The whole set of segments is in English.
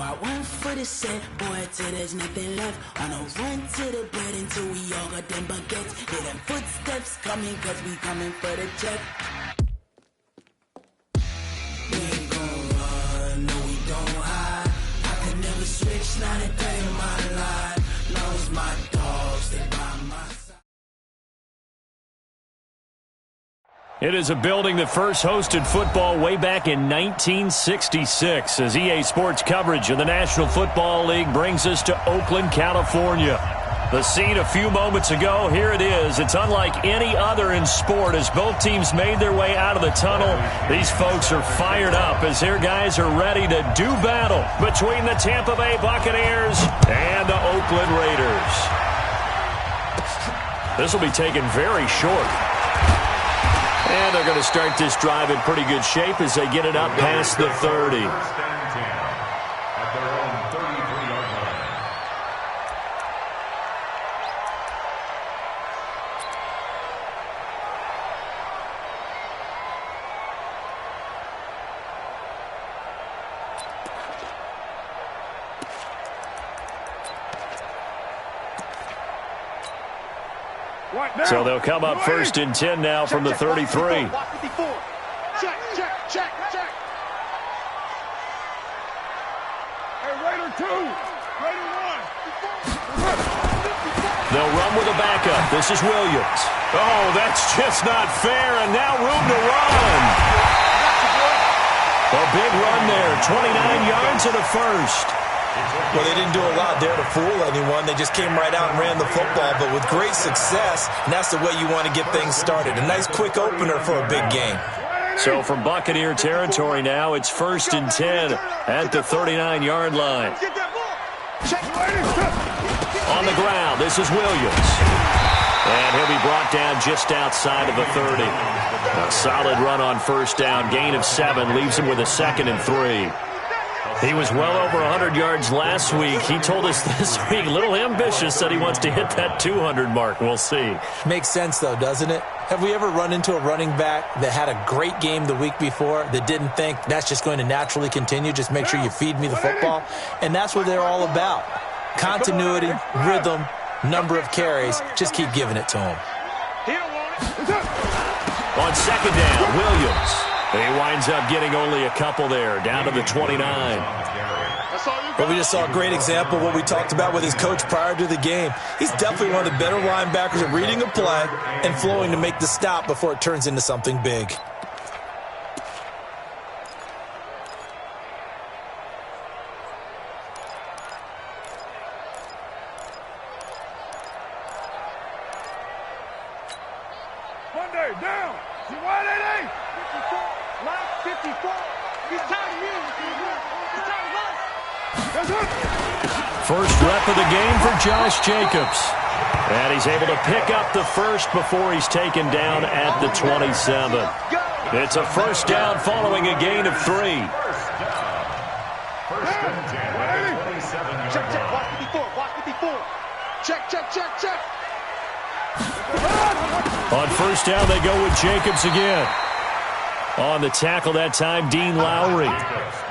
I went for the set, boy, till there's nothing left. On a run to the bread until we all got them baguettes. Hear them footsteps coming, cause we coming for the check. We ain't gon' run, no we don't hide. I could never switch, not a day in my life. Now it's my dogs, they by my side. It is a building that first hosted football way back in 1966 as EA Sports coverage of the National Football League brings us to Oakland, California. The scene a few moments ago, here it is. It's unlike any other in sport as both teams made their way out of the tunnel. These folks are fired up as their guys are ready to do battle between the Tampa Bay Buccaneers and the Oakland Raiders. This will be taken very short. And they're going to start this drive in pretty good shape as they get it up past the 30. So they'll come up 1st and 10 now from the 33. Check, check, check, check. Hey, Raider 2, Raider 1. They'll run with a backup. This is Williams. Oh, that's just not fair, and now room to run. A big run there, 29 yards and a first. Well, they didn't do a lot there to fool anyone. They just came right out and ran the football, but with great success, and that's the way you want to get things started. A nice quick opener for a big game. So from Buccaneer territory now, it's 1st and 10 at the 39-yard line. On the ground, this is Williams. And he'll be brought down just outside of the 30. A solid run on 1st down, gain of 7, leaves him with a 2nd and 3. He was well over 100 yards last week. He told us this week, a little ambitious, said he wants to hit that 200 mark. We'll see. Makes sense, though, doesn't it? Have we ever run into a running back that had a great game the week before that didn't think that's just going to naturally continue? Just make sure you feed me the football. And that's what they're all about. Continuity, rhythm, number of carries. Just keep giving it to him. On 2nd down, Williams. He winds up getting only a couple there, down to the 29. But we just saw a great example of what we talked about with his coach prior to the game. He's definitely one of the better linebackers at reading a play and flowing to make the stop before it turns into something big. Monday, down. You wide 88. 54. Line 54. He's tired of music. He's tired of us. First rep of the game for Josh Jacobs. And he's able to pick up the first before he's taken down at the 27. It's a 1st down following a gain of 3. Check, check. Watch 54. Watch 54. Check, check, check, check. On 1st down, they go with Jacobs again. On the tackle that time, Dean Lowry.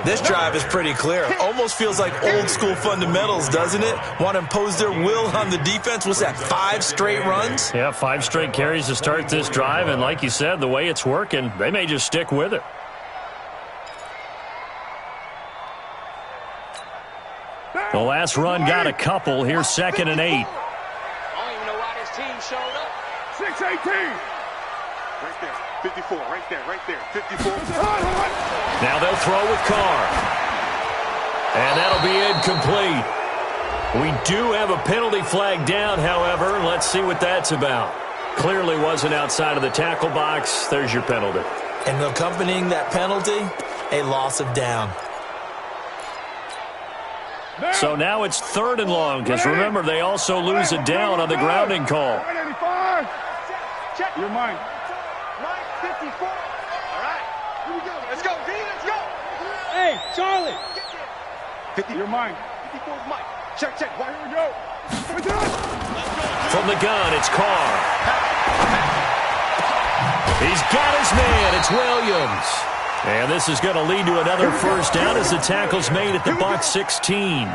This drive is pretty clear. Almost feels like old school fundamentals, doesn't it? Want to impose their will on the defense. What's that, 5 straight runs? Yeah, 5 straight carries to start this drive, and like you said, the way it's working, they may just stick with it. The last run got a couple. Here's 2nd and 8. I don't even know why this team showed up. 6-18. Right there. 54. Right there. Right there. 54. Now they'll throw with Carr. And that'll be incomplete. We do have a penalty flag down, however. Let's see what that's about. Clearly wasn't outside of the tackle box. There's your penalty. And accompanying that penalty, a loss of down. So now it's 3rd and long, because remember, they also lose a down on the grounding call. 185. Check. Your mind. Line 54. All right. Here we go. Let's go, D. Let's go. Hey, Charlie. 50. Your mind. 54's Mike. Check, check. Right, here we go. From the gun, it's Carr. He's got his man. It's Williams. And this is going to lead to another first down as the tackle's made at the Bucs 16.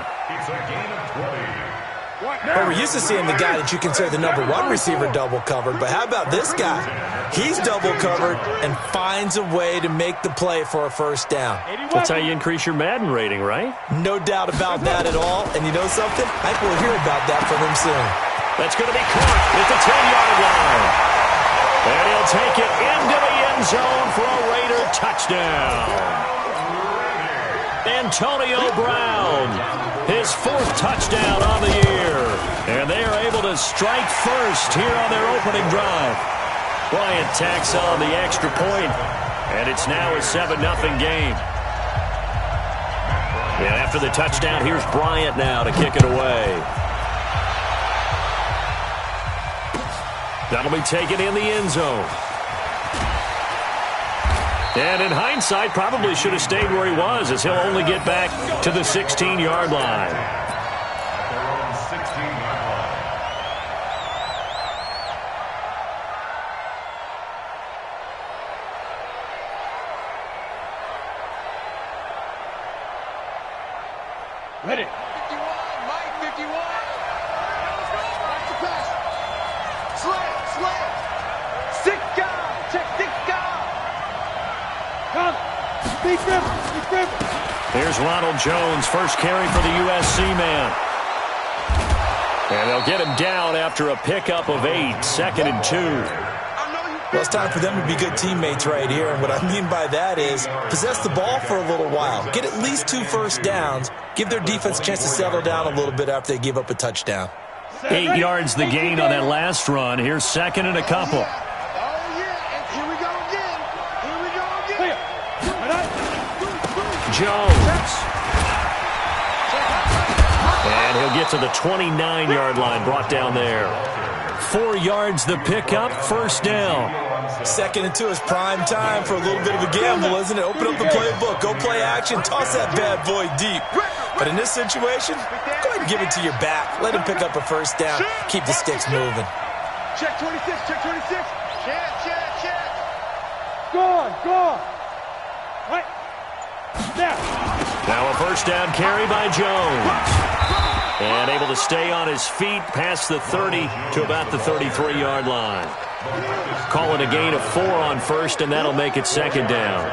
Well, we're used to seeing the guy that you consider the number one receiver double covered, but how about this guy? He's double covered and finds a way to make the play for a first down. That's how you increase your Madden rating, right? No doubt about that at all. And you know something? I think we'll hear about that from him soon. That's going to be caught at the 10-yard line. And he'll take it into the end zone for a Raider touchdown. Antonio Brown, his 4th touchdown on the year. And they are able to strike first here on their opening drive. Bryant tacks on the extra point, and it's now a 7-0 game. And after the touchdown, here's Bryant now to kick it away. That'll be taken in the end zone. And in hindsight, probably should have stayed where he was, as he'll only get back to the 16-yard line. Ready. 51, Mike, 51. Watch the pass. Slam. Sick guy. Check sick guy. Come. Speak river. Here's Ronald Jones, first carry for the USC man. And they'll get him down after a pickup of 8, 2nd and 2. Well, it's time for them to be good teammates right here. And what I mean by that is possess the ball for a little while. Get at least 2 first downs. Give their defense a chance to settle down a little bit after they give up a touchdown. 8 yards the gain on that last run. Here's 2nd and a couple. Oh, yeah. And here we go again. Jones. And he'll get to the 29-yard line, brought down there. 4 yards the pickup, first down. 2nd and 2 is prime time for a little bit of a gamble, isn't it? Open up the playbook, go play action, toss that bad boy deep. But in this situation, go ahead and give it to your back. Let him pick up a first down. Keep the sticks moving. Check 26. Check. Go on. Right. Now a first down carry by Jones. And able to stay on his feet past the 30 to about the 33-yard line. Call it a gain of 4 on first, and that'll make it 2nd down.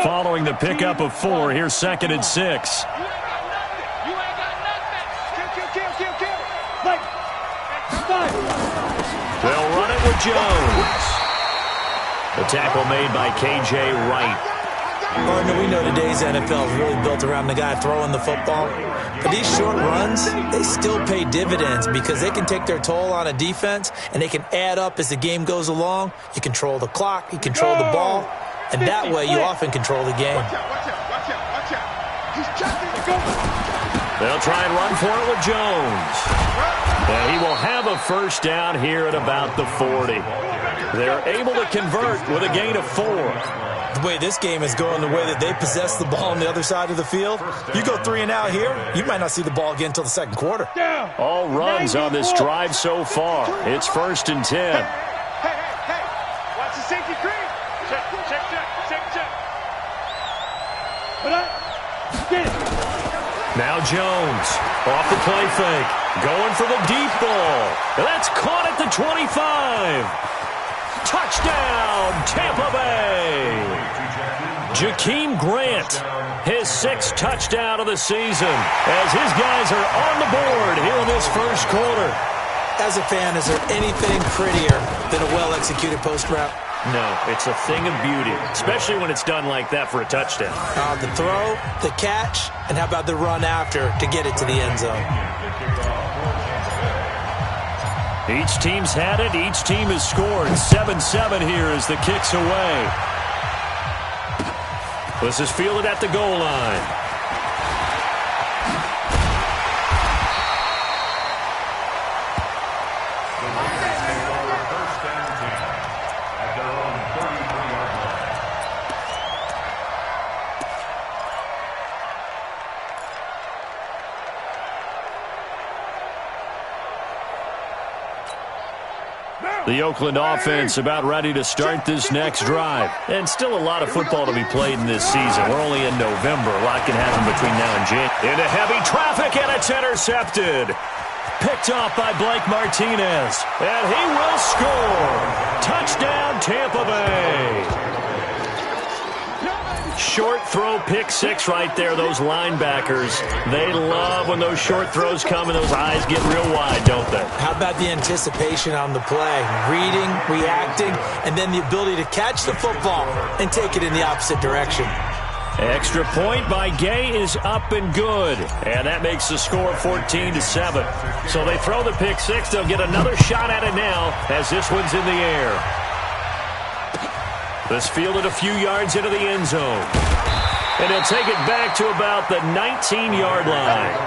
Following the pickup of 4, here's 2nd and 6. They'll run it with Jones. The tackle made by K.J. Wright. Gardner, we know today's NFL is really built around the guy throwing the football. But these short runs, they still pay dividends because they can take their toll on a defense, and they can add up as the game goes along. You control the clock, you control the ball, and that way you often control the game. Watch out. He's checking to go. They'll try and run for it with Jones. And he will have a first down here at about the 40. They're able to convert with a gain of 4. The way this game is going, the way that they possess the ball on the other side of the field, you go 3 and out here, you might not see the ball again until the 2nd quarter. All runs on this drive so far. It's 1st and 10. Hey. Watch the safety creep. Check. Put up. Get it. Now Jones off the play fake. Going for the deep ball. That's caught at the 25. Touchdown, Tampa Bay. Jakeem Grant, his 6th touchdown of the season, as his guys are on the board here in this first quarter. As a fan, is there anything prettier than a well-executed post route? No, it's a thing of beauty, especially when it's done like that for a touchdown. The throw, the catch, and how about the run after to get it to the end zone? Each team's had it. Each team has scored. 7-7 here as the kick's away. This is fielded at the goal line. The Oakland offense about ready to start this next drive. And still a lot of football to be played in this season. We're only in November. A lot can happen between now and January. Into heavy traffic, and it's intercepted. Picked off by Blake Martinez. And he will score. Touchdown, Tampa Bay. Short throw, pick six right there. Those linebackers, they love when those short throws come and those eyes get real wide, don't they? How about the anticipation on the play? Reading, reacting, and then the ability to catch the football and take it in the opposite direction. Extra point by Gay is up and good. And that makes the score 14-7. So they throw the pick six. They'll get another shot at it now as this one's in the air. This fielded a few yards into the end zone. And he'll take it back to about the 19-yard line.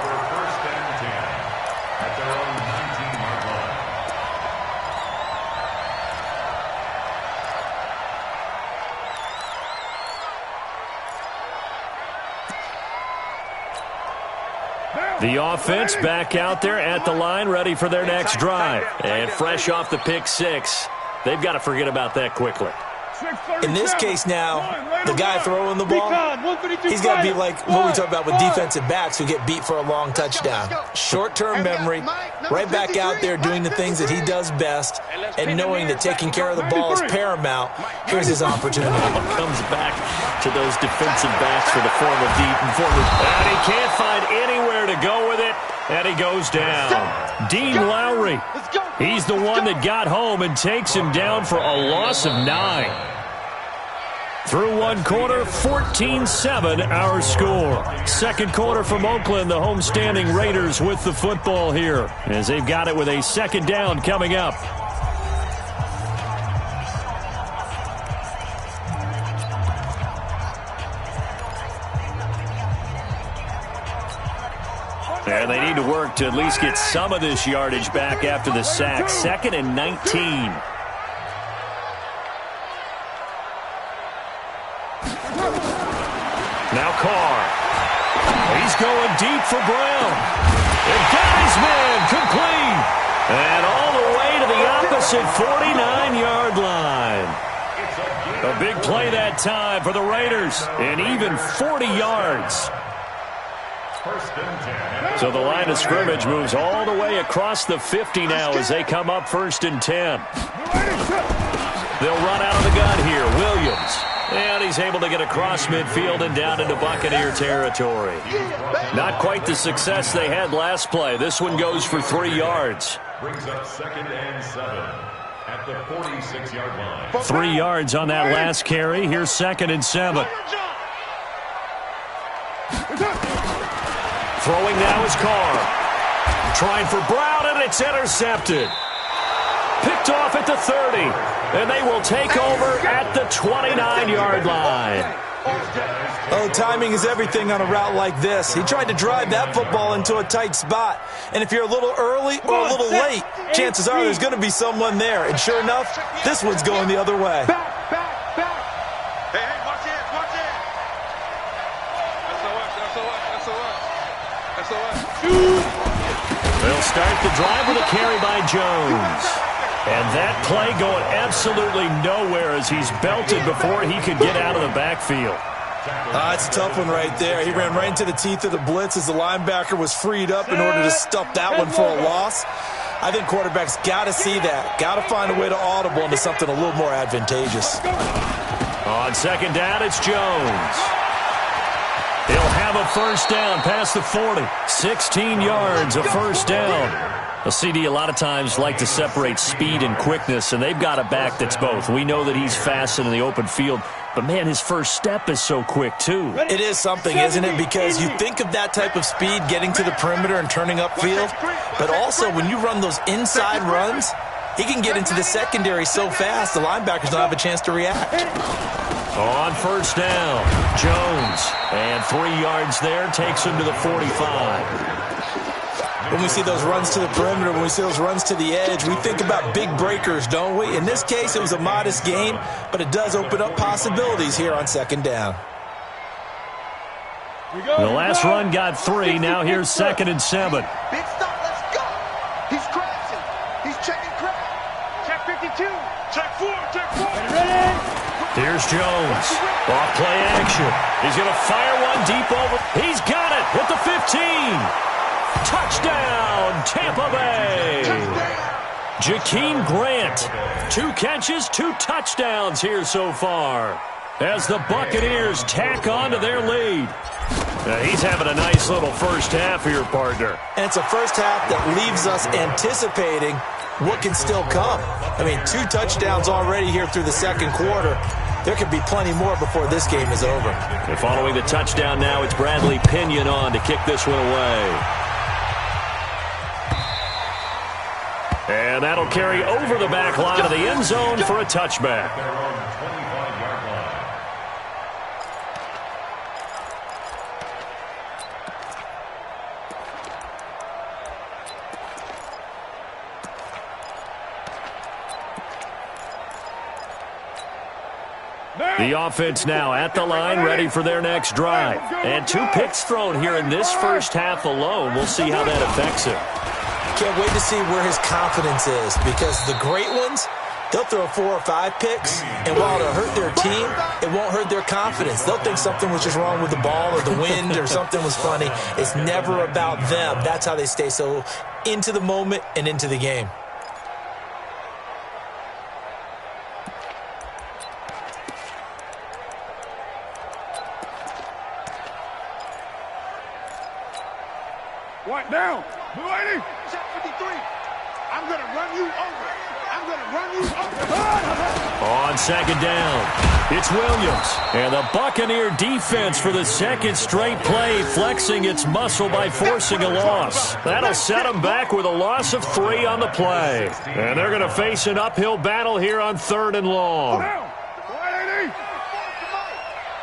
The offense back out there at the line, ready for their next drive. And fresh off the pick six, they've got to forget about that quickly. In this case now, the guy throwing the ball, he's got to be like what we talk about with defensive backs who get beat for a long touchdown. Short-term memory, right back out there doing the things that he does best, and knowing that taking care of the ball is paramount. Here's his opportunity. Comes back to those defensive backs for the former deep and former. And he can't find anywhere to go with it, and he goes down. Dean Lowry, he's the one that got home and takes him down for a loss of 9. Through one quarter, 14-7 our score. Second quarter from Oakland, the homestanding Raiders with the football here as they've got it with a second down coming up. And they need to work to at least get some of this yardage back after the sack. 2nd and 19. Now Carr. He's going deep for Brown. And got his man complete. And all the way to the opposite 49-yard line. A big play that time for the Raiders. And even 40 yards. So the line of scrimmage moves all the way across the 50 now as they come up 1st and 10. They'll run out of the gun here. Williams. And he's able to get across midfield and down into Buccaneer territory. Not quite the success they had last play. This one goes for 3 yards. Brings up 2nd and 7 at the 46-yard line. 3 yards on that last carry. Here's 2nd and 7. Throwing now is Carr. Trying for Brown, and it's intercepted. Picked off at the 30. And they will take over at the 29-yard line. Oh, timing is everything on a route like this. He tried to drive that football into a tight spot. And if you're a little early or a little late, chances are there's going to be someone there. And sure enough, this one's going the other way. Back. Hey, watch it. SOS. They'll start the drive with a carry by Jones. And that play going absolutely nowhere as he's belted before he could get out of the backfield. It's a tough one right there. He ran right into the teeth of the blitz as the linebacker was freed up in order to stuff that one for a loss. I think quarterbacks got to see that. Got to find a way to audible into something a little more advantageous. On 2nd down, it's Jones. He'll have a 1st down past the 40. 16 yards, a 1st down. The CD a lot of times like to separate speed and quickness, and they've got a back that's both. We know that he's fast in the open field, but, man, his first step is so quick, too. It is something, isn't it? Because you think of that type of speed getting to the perimeter and turning upfield, but also when you run those inside runs, he can get into the secondary so fast the linebackers don't have a chance to react. On 1st down, Jones, and 3 yards there, takes him to the 45. When we see those runs to the perimeter, when we see those runs to the edge, we think about big breakers, don't we? In this case, it was a modest game, but it does open up possibilities here on 2nd down. The last run got 3. Now here's 2nd and 7. Big stop, let's go. He's crashing. He's checking crash. Check Mike 52. Check 4. Ready? Here's Jones. Off play action. He's going to fire one deep over. He's got it at the 15. Touchdown, Tampa Bay. Jakeem Grant. 2 catches, 2 touchdowns here so far as the Buccaneers tack on to their lead. He's having a nice little first half here, partner. And it's a first half that leaves us anticipating what can still come. I mean, 2 touchdowns already here through the second quarter. There could be plenty more before this game is over. And following the touchdown now, it's Bradley Pinion on to kick this one away. And that'll carry over the back line of the end zone for a touchback. The offense now at the line, ready for their next drive. And 2 picks thrown here in this first half alone. We'll see how that affects him. Can't wait to see where his confidence is, because the great ones, they'll throw 4 or 5 picks, and while it'll hurt their team, it won't hurt their confidence. They'll think something was just wrong with the ball or the wind or something was funny. It's never about them. That's how they stay so into the moment and into the game. What down? Blue 80. Check 53. I'm going to run you over. On second down, it's Williams. And the Buccaneer defense for the second straight play, flexing its muscle by forcing a loss. That'll set them back with a loss of 3 on the play. And they're going to face an uphill battle here on 3rd and long.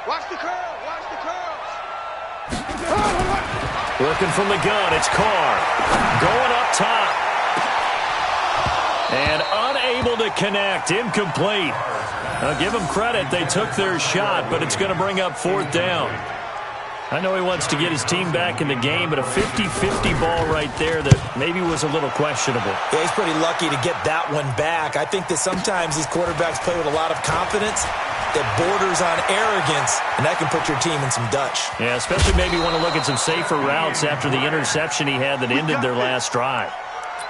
Watch the curl. Looking from the gun, it's Carr. Going up top. And unable to connect, incomplete. Now give them credit, they took their shot, but it's going to bring up 4th down. I know he wants to get his team back in the game, but a 50-50 ball right there that maybe was a little questionable. Yeah, he's pretty lucky to get that one back. I think that sometimes these quarterbacks play with a lot of confidence that borders on arrogance, and that can put your team in some Dutch. Yeah, especially maybe want to look at some safer routes after the interception he had that ended their last drive.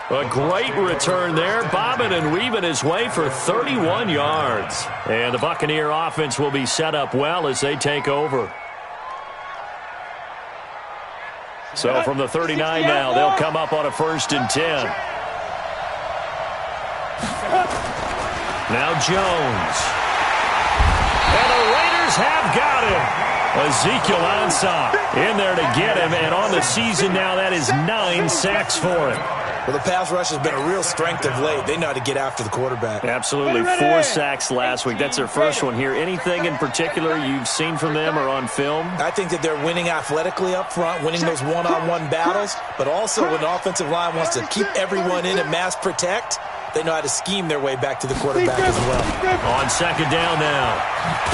A great return there, bobbing and weaving his way for 31 yards. And the Buccaneer offense will be set up well as they take over. So from the 39 now, they'll come up on a 1st and 10. Now Jones. And the Raiders have got him. Ezekiel Ansah in there to get him. And on the season now, that is 9 sacks for him. Well, the pass rush has been a real strength of late. They know how to get after the quarterback. Absolutely. 4 sacks last week. That's their first one here. Anything in particular you've seen from them or on film? I think that they're winning athletically up front, winning those one-on-one battles, but also when the offensive line wants to keep everyone in and mass protect, they know how to scheme their way back to the quarterback as well. On second down now,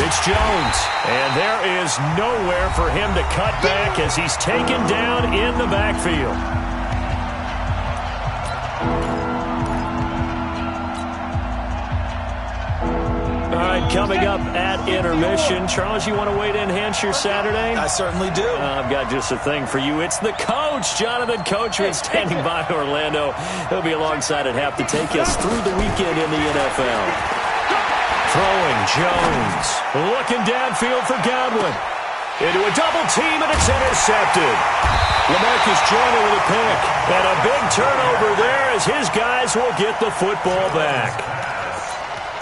it's Jones. And there is nowhere for him to cut back as he's taken down in the backfield. All right, coming up at intermission. Charles, you want to wait to enhance your Saturday? I certainly do. I've got just a thing for you. It's the coach, Jonathan Coachman, standing by Orlando. He'll be alongside at half to take us through the weekend in the NFL. Throwing Jones. Looking downfield for Godwin. Into a double team, and it's intercepted. LaMarcus Joyner with a pick. And a big turnover there as his guys will get the football back.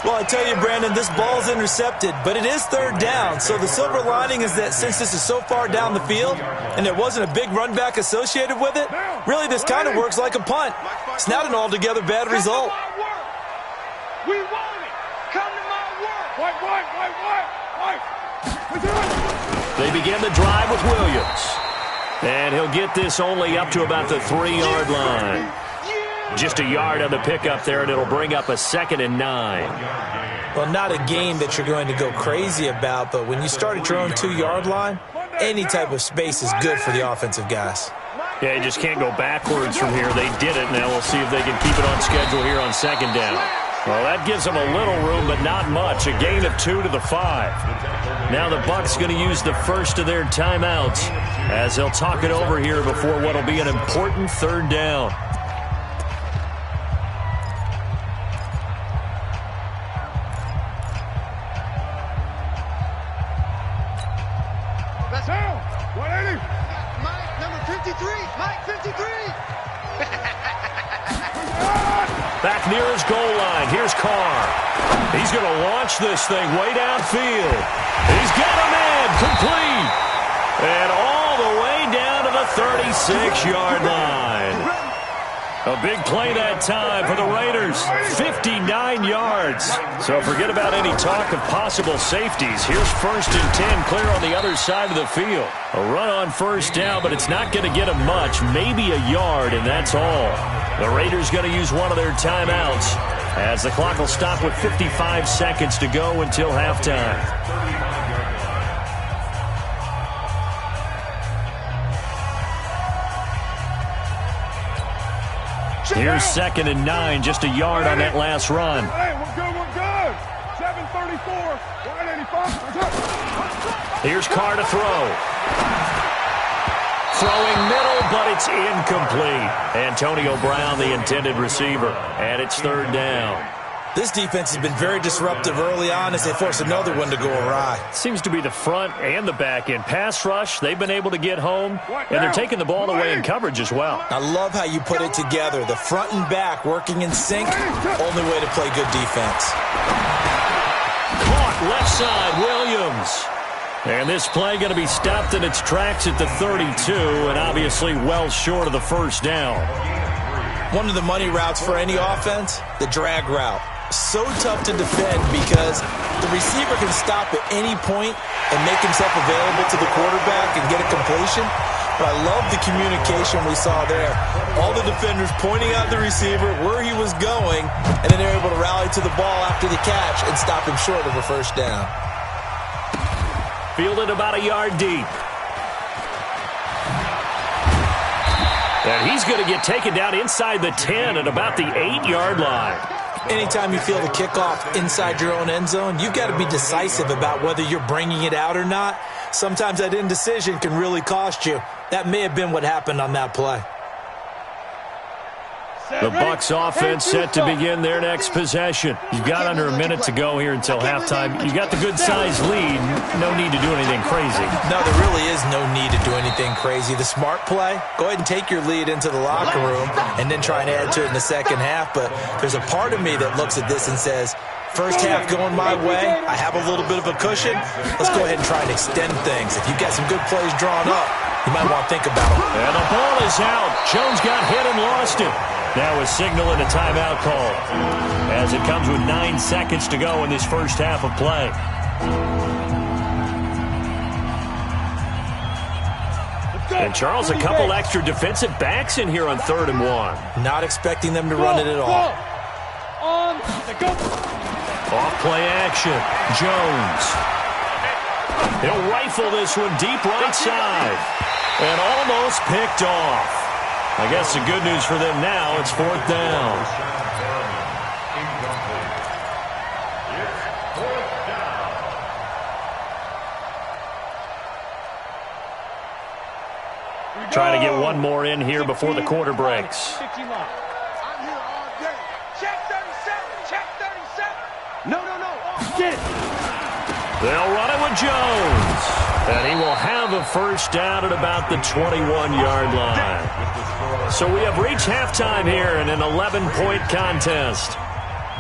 Well, I tell you, Brandon, this ball's intercepted, but it is 3rd down. So the silver lining is that since this is so far down the field and there wasn't a big run back associated with it, really this kind of works like a punt. It's not an altogether bad result. We want it. Come to my work. They begin the drive with Williams. And he'll get this only up to about the 3-yard line. Just a yard on the pickup there, and it'll bring up a 2nd and 9. Well, not a game that you're going to go crazy about, but when you start at your own 2-yard line, any type of space is good for the offensive guys. Yeah, you just can't go backwards from here. They did it. Now we'll see if they can keep it on schedule here on 2nd down. Well, that gives them a little room, but not much. A gain of 2 to the 5. Now the Bucs going to use the first of their timeouts as they'll talk it over here before what will be an important third down. That's him. 180. Mike, number 53. Mike, 53. Back near his goal line. Here's Carr. He's going to launch this thing way downfield. He's got a man complete. And all the way down to the 36-yard line. A big play that time for the Raiders. 59 yards. So forget about any talk of possible safeties. Here's 1st and 10 clear on the other side of the field. A run on first down, but it's not going to get him much. Maybe a yard, and that's all. The Raiders going to use one of their timeouts as the clock will stop with 55 seconds to go until halftime. Here's 2nd and 9, just a yard on that last run. Hey, we're good. 7:34, 185. Here's Carr to throw. Throwing middle, but it's incomplete. Antonio Brown, the intended receiver, and it's 3rd down. This defense has been very disruptive early on as they force another one to go awry. Seems to be the front and the back end. Pass rush, they've been able to get home, and they're taking the ball away in coverage as well. I love how you put it together. The front and back working in sync, only way to play good defense. Caught left side, Williams. And this play going to be stopped in its tracks at the 32, and obviously well short of the first down. One of the money routes for any offense, the drag route. So tough to defend because the receiver can stop at any point and make himself available to the quarterback and get a completion. But I love the communication we saw there. All the defenders pointing out the receiver, where he was going, and then they're able to rally to the ball after the catch and stop him short of a first down. Fielded about a yard deep. And he's going to get taken down inside the 10 at about the 8-yard line. Anytime you feel the kickoff inside your own end zone, you've got to be decisive about whether you're bringing it out or not. Sometimes that indecision can really cost you. That may have been what happened on that play. The Bucs offense set to begin their next possession. You've got under a minute to go here until halftime. You've got the good-sized lead. No need to do anything crazy. No, there really is no need to do anything crazy. The smart play, go ahead and take your lead into the locker room and then try and add to it in the second half. But there's a part of me that looks at this and says, first half going my way, I have a little bit of a cushion. Let's go ahead and try and extend things. If you've got some good plays drawn up, you might want to think about them. And the ball is out. Jones got hit and lost it. Now a signal and a timeout call as it comes with 9 seconds to go in this first half of play. And Charles, a couple extra defensive backs in here on 3rd and 1. Not expecting them to run it at all. Off play action. Jones. He'll rifle this one deep right side. And almost picked off. I guess the good news for them now, it's 4th down. Trying to get one more in here before the quarter breaks. I'm here all day. Check 37. Check 37. No. Get it. They'll run it with Jones. And he will have a first down at about the 21-yard line. So we have reached halftime here in an 11-point contest.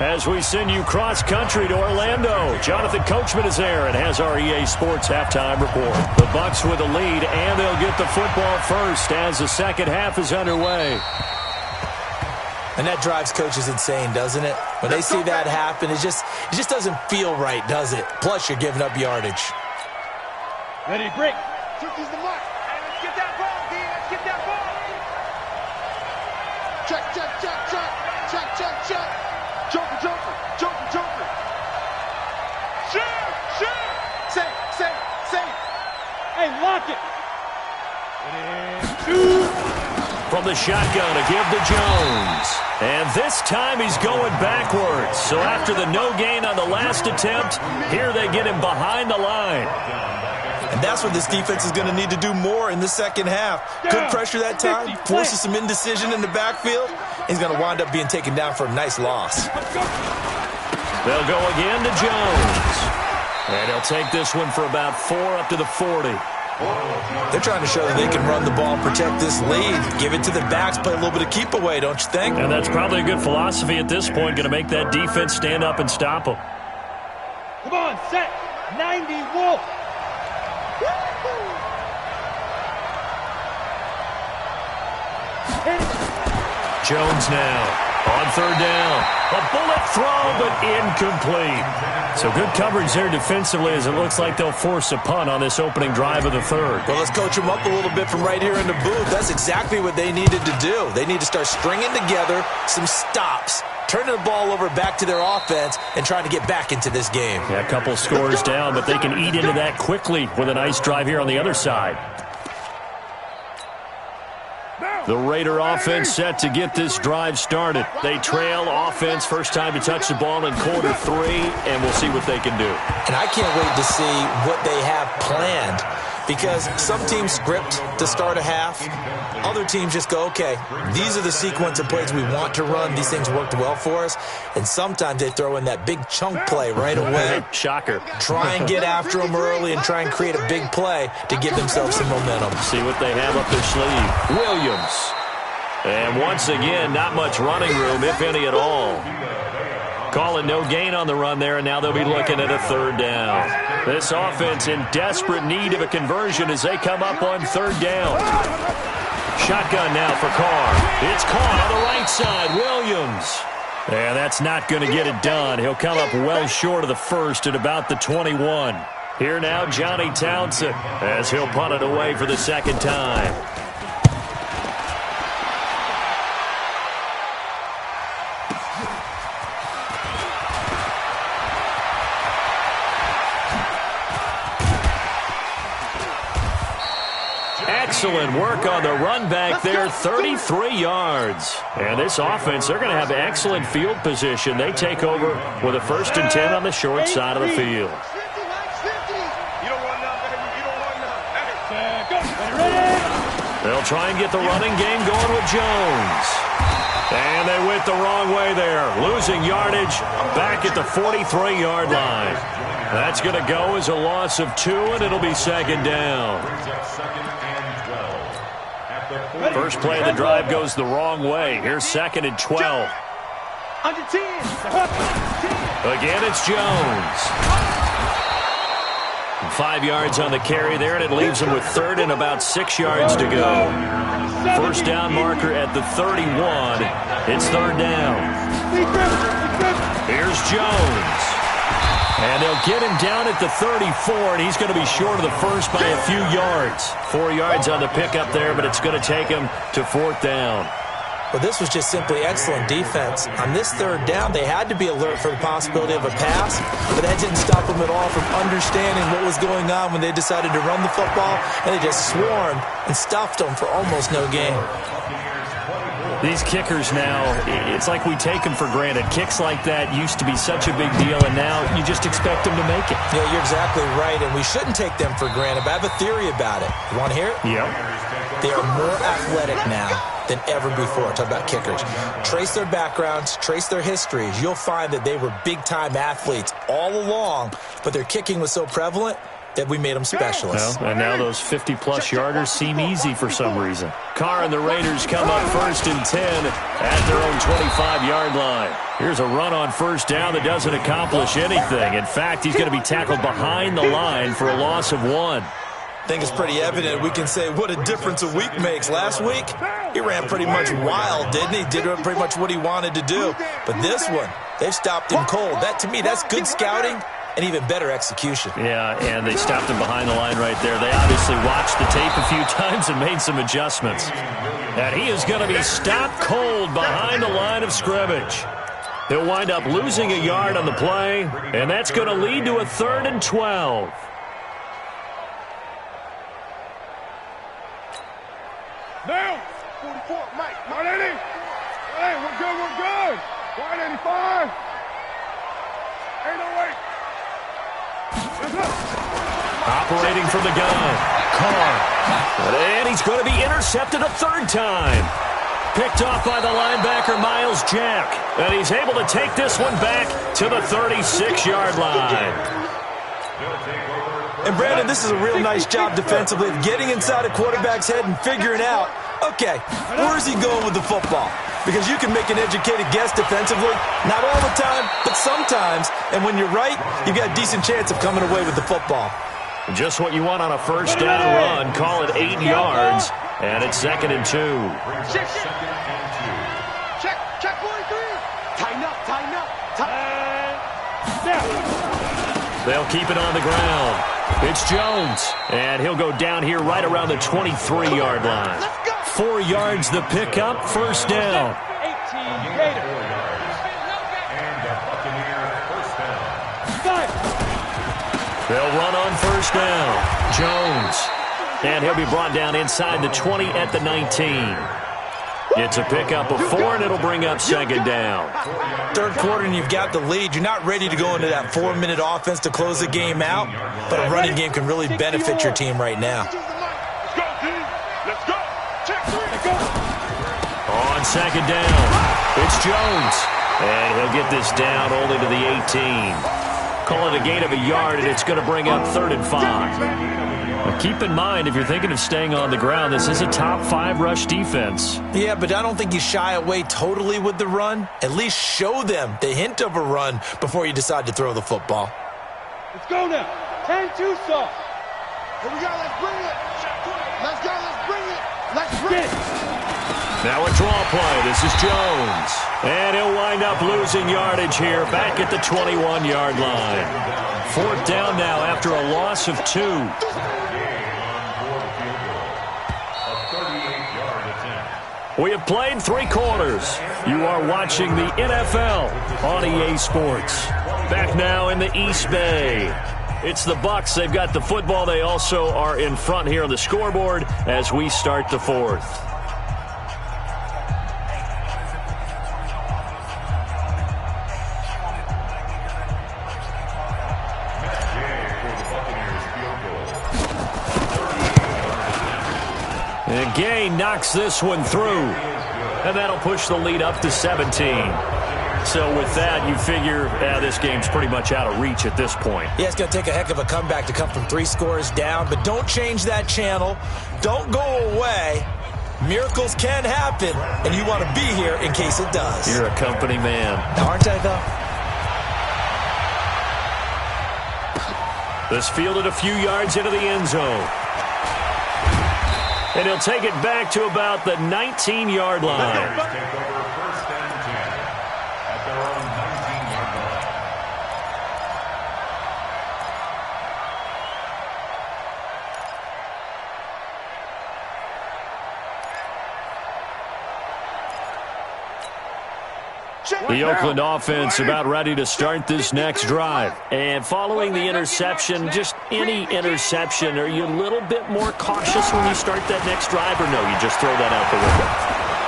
As we send you cross-country to Orlando, Jonathan Coachman is there and has our EA Sports halftime report. The Bucs with a lead, and they'll get the football first as the second half is underway. And that drives coaches insane, doesn't it? When they see that happen, it just doesn't feel right, does it? Plus, you're giving up yardage. Ready to break. Turkey's the mark. Hey, let's get that ball, D. Let's get that ball. Check. Joker. Shoot. Safe. Hey, lock it. From the shotgun, a give to Jones. And this time he's going backwards. So after the no gain on the last attempt, here they get him behind the line. And that's what this defense is going to need to do more in the second half. Good pressure that time, forces some indecision in the backfield. He's going to wind up being taken down for a nice loss. They'll go again to Jones. And he'll take this one for about 4 up to the 40. They're trying to show that they can run the ball and protect this lead. Give it to the backs, play a little bit of keep away, don't you think? And that's probably a good philosophy at this point, going to make that defense stand up and stop them. Come on, set. 90 Wolf. Jones now on third down. A bullet throw, but incomplete. So good coverage there defensively as it looks like they'll force a punt on this opening drive of the third. Well, let's coach them up a little bit from right here in the booth. That's exactly what they needed to do. They need to start stringing together some stops, turning the ball over back to their offense, and trying to get back into this game. Yeah, a couple scores down, but they can eat into that quickly with a nice drive here on the other side. The Raider offense set to get this drive started. They trail offense, first time to touch the ball in quarter 3, and we'll see what they can do. And I can't wait to see what they have planned, because some teams script to start a half. Other teams just go, okay, these are the sequence of plays we want to run. These things worked well for us. And sometimes they throw in that big chunk play right away. Shocker. Try and get after them early and try and create a big play to give themselves some momentum. See what they have up their sleeve. Williams. And once again, not much running room, if any at all. Calling no gain on the run there, and now they'll be looking at a third down. This offense in desperate need of a conversion as they come up on third down. Shotgun now for Carr. It's caught on the right side. Williams. And that's not going to get it done. He'll come up well short of the first at about the 21. Here now, Johnny Townsend, as he'll punt it away for the second time. Excellent work on the run back there, 33 yards. And this offense, they're going to have excellent field position. They take over with a 1st and 10 on the short side of the field. They'll try and get the running game going with Jones. And they went the wrong way there, losing yardage back at the 43-yard line. That's going to go as a loss of 2, and it'll be second down. First play of the drive goes the wrong way. Here's 2nd and 12. Again, it's Jones. 5 yards on the carry there, and it leaves him with 3rd and about 6 yards to go. First down marker at the 31. It's 3rd down. Here's Jones. And they'll get him down at the 34, and he's going to be short of the first by a few yards. 4 yards on the pickup there, but it's going to take him to 4th down. Well, this was just simply excellent defense. On this 3rd down, they had to be alert for the possibility of a pass, but that didn't stop them at all from understanding what was going on when they decided to run the football, and they just swarmed and stuffed them for almost no gain. These kickers now, it's like we take them for granted. Kicks like that used to be such a big deal, and now you just expect them to make it. Yeah, you're exactly right, and we shouldn't take them for granted, but I have a theory about it. You want to hear it? Yep. They are more athletic now than ever before. Talk about kickers. Trace their backgrounds, trace their histories. You'll find that they were big-time athletes all along, but their kicking was so prevalent that we made them specialists. Well, and now those 50-plus yarders seem easy for some reason. Carr and the Raiders come up 1st and 10 at their own 25-yard line. Here's a run on 1st down that doesn't accomplish anything. In fact, he's going to be tackled behind the line for a loss of 1. I think it's pretty evident. We can say what a difference a week makes. Last week, he ran pretty much wild, didn't he? Did pretty much what he wanted to do. But this one, they've stopped him cold. That, to me, that's good scouting and even better execution. Yeah, and they stopped him behind the line right there. They obviously watched the tape a few times and made some adjustments. And he is going to be stopped cold behind the line of scrimmage. He'll wind up losing a yard on the play, and that's going to lead to a 3rd and 12. Now, 44, Mike. Hey, we're good, we're 185. 808. Operating from the gun. Carr. And he's going to be intercepted a third time. Picked off by the linebacker, Myles Jack. And he's able to take this one back to the 36-yard line. And, Brandon, this is a real nice job defensively of getting inside a quarterback's head and figuring out, okay, where's he going with the football? Because you can make an educated guess defensively, not all the time, but sometimes. And when you're right, you've got a decent chance of coming away with the football. Just what you want on a first down run. Call it 8 yards, and it's 2nd and 2. Check, 43. Tighten up. Now. They'll keep it on the ground. It's Jones, and he'll go down here right around the 23-yard line. 4 yards the pickup, first down. 18 Raiders. And the Buccaneers first down. They'll run on first down. Jones, and he'll be brought down inside the 20 at the 19. It's a pickup of 4, and it'll bring up 2nd down. Third quarter and you've got the lead. You're not ready to go into that 4-minute offense to close the game out, but a running game can really benefit your team right now. Let's go, team. Let's go. Check 3. Let's go. On 2nd down, it's Jones, and he'll get this down only to the 18. Call it a gain of a yard, and it's going to bring up 3rd and 5. Now keep in mind, if you're thinking of staying on the ground, this is a top 5 rush defense. Yeah, but I don't think you shy away totally with the run. At least show them the hint of a run before you decide to throw the football. Let's go now. 10-2 soft. Here we go. Let's bring it. Let's go. Let's bring it. Let's bring it. Now a draw play. This is Jones. And he'll wind up losing yardage here back at the 21-yard line. 4th down now after a loss of 2. We have played 3 quarters. You are watching the NFL on EA Sports. Back now in the East Bay. It's the Bucs. They've got the football. They also are in front here on the scoreboard as we start the 4th. And Gay knocks this one through. And that'll push the lead up to 17. So with that, you figure this game's pretty much out of reach at this point. Yeah, it's going to take a heck of a comeback to come from 3 scores down. But don't change that channel. Don't go away. Miracles can happen. And you want to be here in case it does. You're a company man. Aren't I, though? This fielded a few yards into the end zone. And he'll take it back to about the 19-yard line. Take over first and 10 at their own 19-yard line. The Oakland offense about ready to start this next drive. And following the interception, just any interception, are you a little bit more cautious when you start that next drive, or no, you just throw that out the window?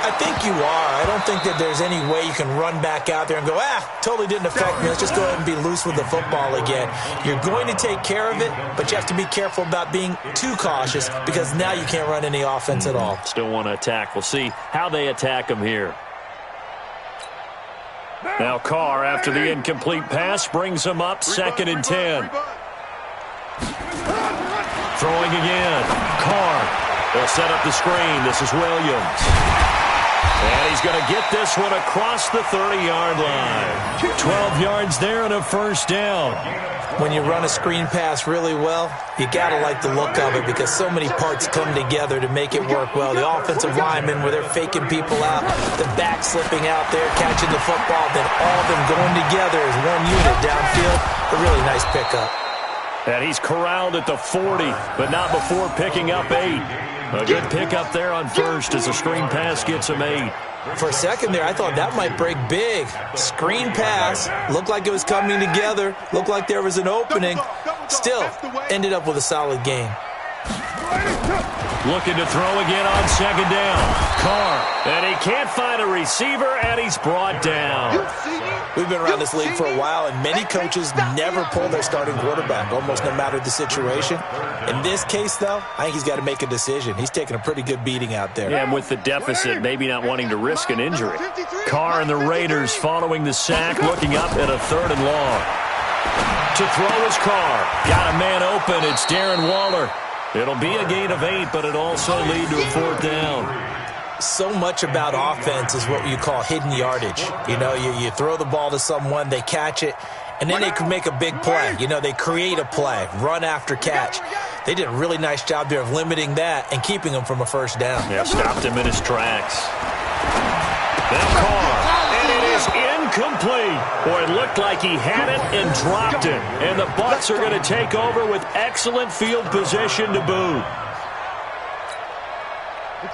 I think you are. I don't think that there's any way you can run back out there and go, totally didn't affect me. Let's just go ahead and be loose with the football again. You're going to take care of it, but you have to be careful about being too cautious because now you can't run any offense at all. Still want to attack. We'll see how they attack them here. Now Carr, after the incomplete pass, brings him up 2nd and 10. Throwing again. Carr. They'll set up the screen. This is Williams. And he's going to get this one across the 30-yard line. 12 yards there and a first down. When you run a screen pass really well, you got to like the look of it because so many parts come together to make it work well. The offensive linemen, where they're faking people out, the back slipping out there, catching the football, then all of them going together as one unit downfield. A really nice pickup. And he's corralled at the 40, but not before picking up 8. A good pickup there on first as the screen pass gets him 8. For a second there, I thought that might break big. Screen pass. Looked like it was coming together. Looked like there was an opening. Still, ended up with a solid game. Looking to throw again on second down. Carr. And he can't find a receiver, and he's brought down. We've been around this league for a while, and many coaches never pull their starting quarterback, almost no matter the situation. In this case, though, I think he's got to make a decision. He's taking a pretty good beating out there. Yeah, and with the deficit, maybe not wanting to risk an injury. Carr and the Raiders following the sack, looking up at a 3rd and long. To throw is Carr. Got a man open. It's Darren Waller. It'll be a gain of 8, but it'll also lead to a 4th down. So much about offense is what you call hidden yardage. You know, you throw the ball to someone, they catch it, and then they can make a big play. You know, they create a play, run after catch. They did a really nice job there of limiting that and keeping him from a 1st down. Yeah, stopped him in his tracks. Now Carr, and it is incomplete. Boy, it looked like he had it and dropped it. And the Bucs are going to take over with excellent field position to boot.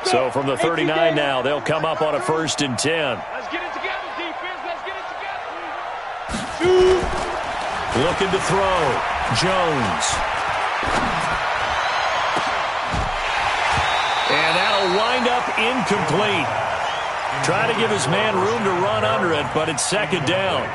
So from the 39 now, they'll come up on a 1st and 10. Let's get it together, defense. Let's get it together. Looking to throw. Jones. And that'll wind up incomplete. Try to give his man room to run under it, but it's 2nd down.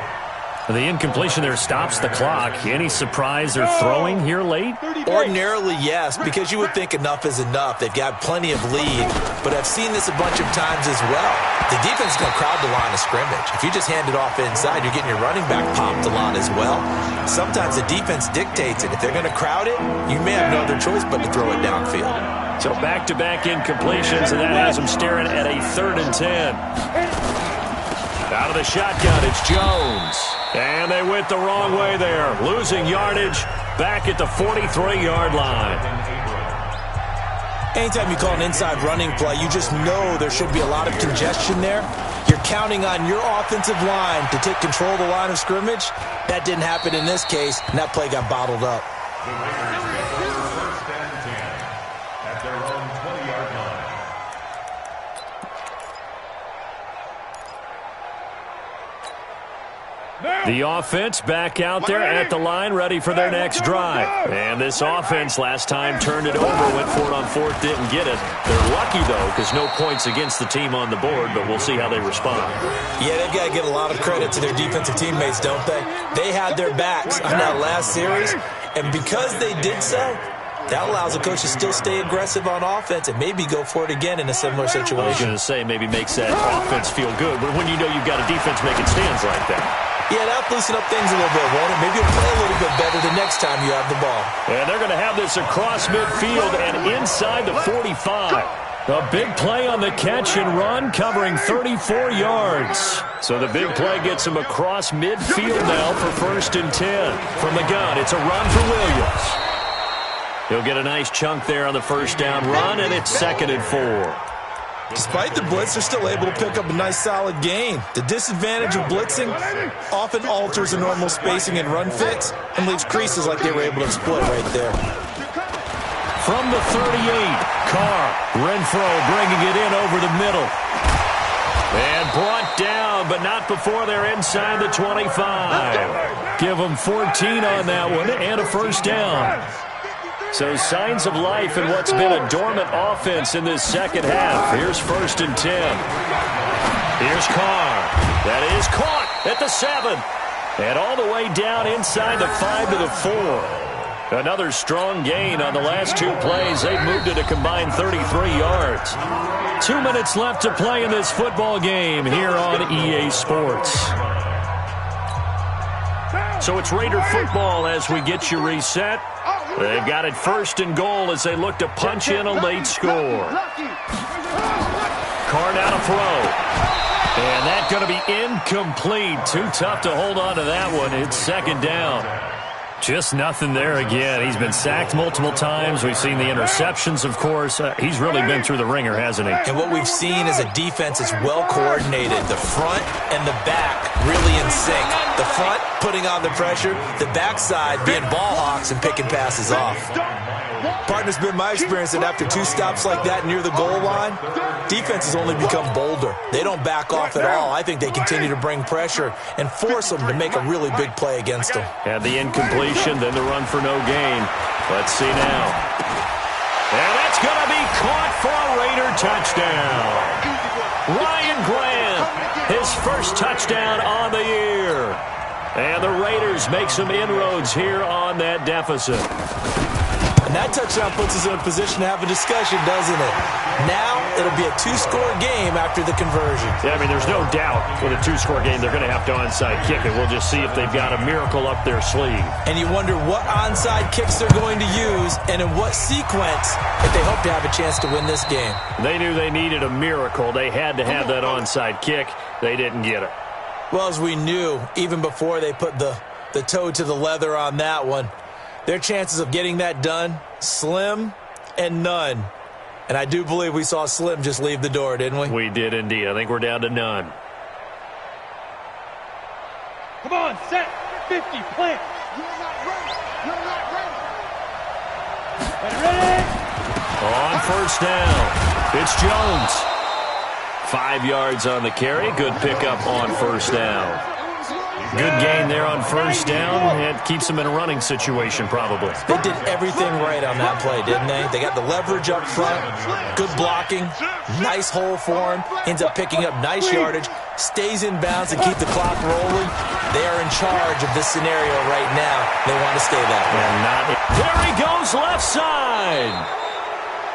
The incompletion there stops the clock. Any surprise they're throwing here late? Ordinarily, yes, because you would think enough is enough. They've got plenty of lead, but I've seen this a bunch of times as well. The defense is going to crowd the line of scrimmage. If you just hand it off inside, you're getting your running back popped a lot as well. Sometimes the defense dictates it. If they're going to crowd it, you may have no other choice but to throw it downfield. So back-to-back incompletions, and that has them staring at a 3rd and 10. Out of the shotgun, it's Jones. And they went the wrong way there. Losing yardage back at the 43-yard line. Anytime you call an inside running play, you just know there should be a lot of congestion there. You're counting on your offensive line to take control of the line of scrimmage. That didn't happen in this case, and that play got bottled up. First and 10 at their own 20-yard line. The offense back out there at the line, ready for their next drive. And this offense last time turned it over, went for it on 4th, didn't get it. They're lucky, though, because no points against the team on the board, but we'll see how they respond. Yeah, they've got to give a lot of credit to their defensive teammates, don't they? They had their backs on that last series, and because they did so, that allows the coach to still stay aggressive on offense and maybe go for it again in a similar situation. I was going to say maybe makes that offense feel good, but when you know you've got a defense making stands like that. Yeah, that'll loosen up things a little bit, won't it? Maybe you'll play a little bit better the next time you have the ball. And they're going to have this across midfield and inside the 45. A big play on the catch and run, covering 34 yards. So the big play gets him across midfield now for 1st and 10. From the gun, it's a run for Williams. He'll get a nice chunk there on the 1st down run, and it's 2nd and 4. Despite the blitz, they're still able to pick up a nice solid gain. The disadvantage of blitzing often alters the normal spacing and run fits and leaves creases like they were able to exploit right there. From the 38, Carr, Renfro bringing it in over the middle. And brought down, but not before they're inside the 25. Give them 14 on that one and a 1st down. So signs of life in what's been a dormant offense in this second half. Here's 1st and 10. Here's Carr. That is caught at the 7. And all the way down inside the 5 to the 4. Another strong gain on the last 2 plays. They've moved it a combined 33 yards. 2 minutes left to play in this football game here on EA Sports. So it's Raider football as we get you reset. They've got it 1st and goal as they look to punch in a late score. Carr now to throw. And that's going to be incomplete. Too tough to hold on to that one. It's 2nd down. Just nothing there again. He's been sacked multiple times. We've seen the interceptions, of course. He's really been through the ringer, hasn't he? And what we've seen is a defense that's well coordinated. The front and the back really in sync. The front putting on the pressure, the backside being ball hawks and picking passes off. Partner's been my experience that after 2 stops like that near the goal line, defenses only become bolder. They don't back off at all. I think they continue to bring pressure and force them to make a really big play against them. Had the incompletion, then the run for no gain. Let's see now. And that's going to be caught for a Raider touchdown. Ryan Grant, his first touchdown on the year. And the Raiders make some inroads here on that deficit. And that touchdown puts us in a position to have a discussion, doesn't it? Now it'll be a two-score game after the conversion. Yeah, I mean, there's no doubt with a two-score game they're going to have to onside kick it. We'll just see if they've got a miracle up their sleeve. And you wonder what onside kicks they're going to use and in what sequence if they hope to have a chance to win this game. They knew they needed a miracle. They had to have that onside kick. They didn't get it. Well, as we knew, even before they put the toe to the leather on that one, their chances of getting that done, slim and none. And I do believe we saw Slim just leave the door, didn't we? We did indeed. I think we're down to none. Come on, set. 50, plant. You're not ready. You're not ready. Ready? On first down, it's Jones. 5 yards on the carry. Good pickup on first down. Good gain there on first down. It keeps them in a running situation probably. They did everything right on that play, didn't they? They got the leverage up front, good blocking, nice hole for him, ends up picking up nice yardage, stays in bounds and keep the clock rolling. They are in charge of this scenario right now. They want to stay that way. There he goes left side.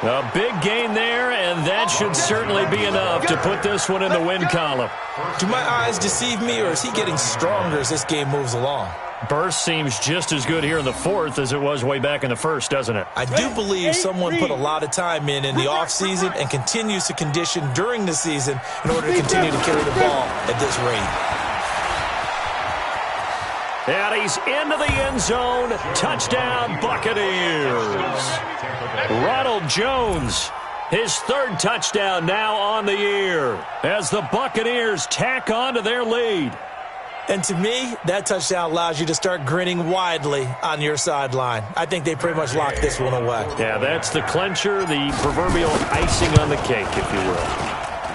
A big gain there, and that should certainly be enough to put this one in the win column. Do my eyes deceive me, or is he getting stronger as this game moves along? Burst seems just as good here in the fourth as it was way back in the first, doesn't it? I do believe someone put a lot of time in the offseason and continues to condition during the season in order to continue to carry the ball at this rate. And he's into the end zone. Touchdown, Buccaneers. Ronald Jones, his third touchdown now on the year as the Buccaneers tack on to their lead. And to me, that touchdown allows you to start grinning widely on your sideline. I think they pretty much locked this one away. Yeah, that's the clincher, the proverbial icing on the cake, if you will.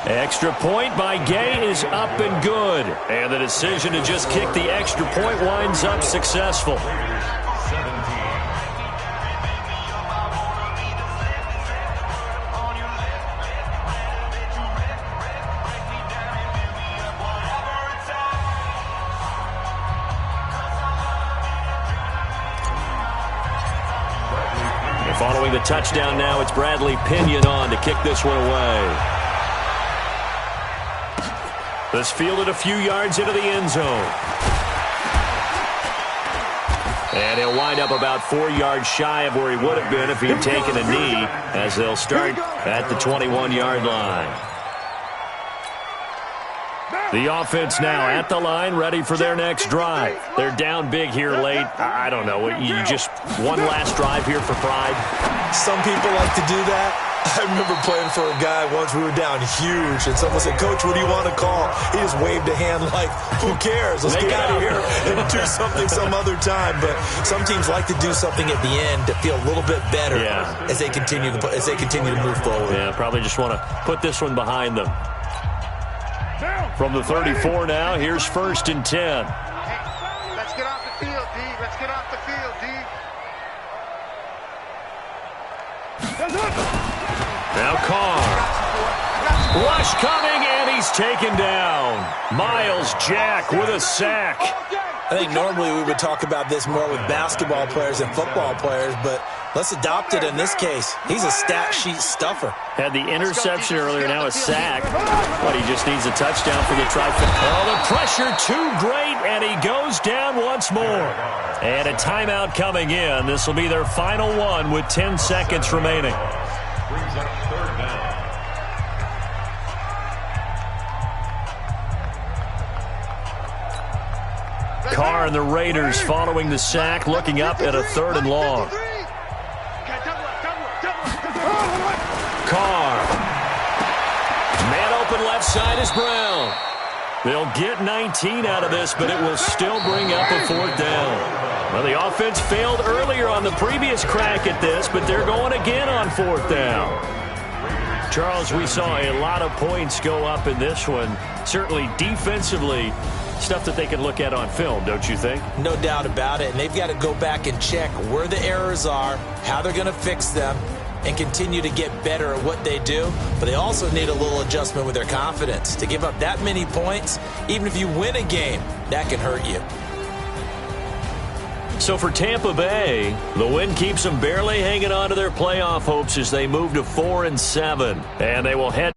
Extra point by Gay is up and good. And the decision to just kick the extra point winds up successful. And following the touchdown now, it's Bradley Pinion on to kick this one away. This fielded a few yards into the end zone. And he'll wind up about 4 yards shy of where he would have been if he had taken a knee, as they'll start at the 21-yard line. The offense now at the line, ready for their next drive. They're down big here late. I don't know. You just one last drive here for pride? Some people like to do that. I remember playing for a guy once. We were down huge, and someone said, "Coach, what do you want to call?" He just waved a hand like, "Who cares? Let's get out of here and do something some other time." But some teams like to do something at the end to feel a little bit better as they continue to move forward. Yeah, probably just want to put this one behind them. From the 34 now, here's 1st and 10. Let's get off the field, D. Let's get off the field, D. Now Carr. Rush coming, and he's taken down. Miles Jack with a sack. I think normally we would talk about this more with basketball players and football players, but let's adopt it in this case. He's a stat sheet stuffer. Had the interception earlier, now a sack. But he just needs a touchdown for the trifecta. Oh, the pressure too great, and he goes down once more. And a timeout coming in. This will be their final one with 10 seconds remaining. Brings up 3rd down. Carr and the Raiders following the sack, looking up at a 3rd and long. Carr. Man open left side is Brown. They'll get 19 out of this, but it will still bring up a 4th down. Well, the offense failed earlier on the previous crack at this, but they're going again on 4th down. Charles, we saw a lot of points go up in this one. Certainly defensively, stuff that they can look at on film, don't you think? No doubt about it. And they've got to go back and check where the errors are, how they're going to fix them. and continue to get better at what they do, but they also need a little adjustment with their confidence. To give up that many points, even if you win a game, that can hurt you. So for Tampa Bay, the win keeps them barely hanging on to their playoff hopes as they move to 4-7. And they will head